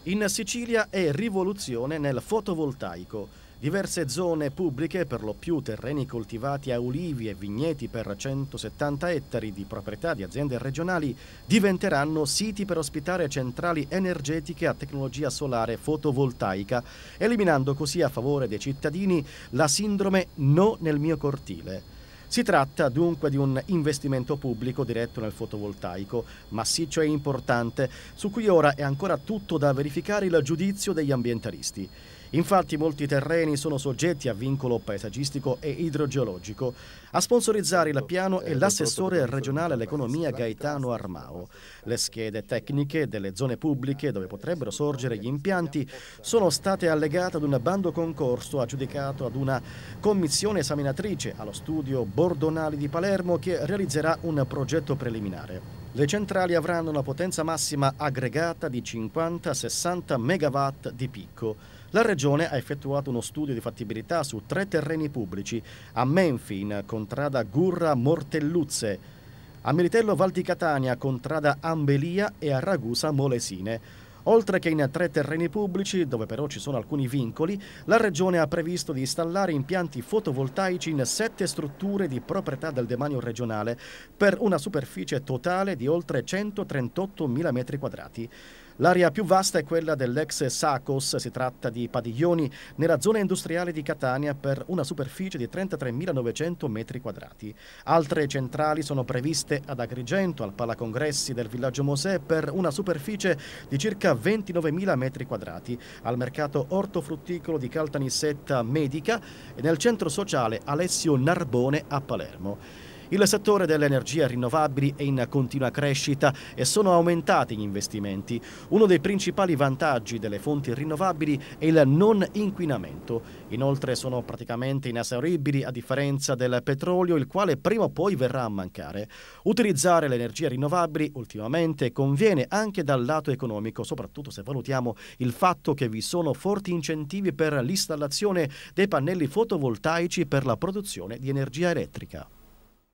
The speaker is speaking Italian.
In Sicilia è rivoluzione nel fotovoltaico. Diverse zone pubbliche, per lo più terreni coltivati a ulivi e vigneti per 170 ettari di proprietà di aziende regionali, diventeranno siti per ospitare centrali energetiche a tecnologia solare fotovoltaica, eliminando così a favore dei cittadini la sindrome "no nel mio cortile". Si tratta dunque di un investimento pubblico diretto nel fotovoltaico, massiccio e importante, su cui ora è ancora tutto da verificare il giudizio degli ambientalisti. Infatti molti terreni sono soggetti a vincolo paesaggistico e idrogeologico. A sponsorizzare il piano è l'assessore regionale all'economia Gaetano Armao. Le schede tecniche delle zone pubbliche dove potrebbero sorgere gli impianti sono state allegate ad un bando concorso aggiudicato ad una commissione esaminatrice allo studio Bordonali di Palermo che realizzerà un progetto preliminare. Le centrali avranno una potenza massima aggregata di 50-60 megawatt di picco. La Regione ha effettuato uno studio di fattibilità su 3 terreni pubblici, a Menfi in contrada Gurra Mortelluzze, a Militello Val di Catania contrada Ambelia e a Ragusa Molesine. Oltre che in 3 terreni pubblici, dove però ci sono alcuni vincoli, la Regione ha previsto di installare impianti fotovoltaici in 7 strutture di proprietà del demanio regionale per una superficie totale di oltre 138.000 metri quadrati. L'area più vasta è quella dell'ex Sacos, si tratta di padiglioni nella zona industriale di Catania per una superficie di 33.900 metri quadrati. Altre centrali sono previste ad Agrigento, al Palacongressi del Villaggio Mosè, per una superficie di circa 29.000 metri quadrati, al mercato ortofrutticolo di Caltanissetta Medica e nel centro sociale Alessio Narbone a Palermo. Il settore delle energie rinnovabili è in continua crescita e sono aumentati gli investimenti. Uno dei principali vantaggi delle fonti rinnovabili è il non inquinamento. Inoltre sono praticamente inesauribili a differenza del petrolio, il quale prima o poi verrà a mancare. Utilizzare le energie rinnovabili ultimamente conviene anche dal lato economico, soprattutto se valutiamo il fatto che vi sono forti incentivi per l'installazione dei pannelli fotovoltaici per la produzione di energia elettrica.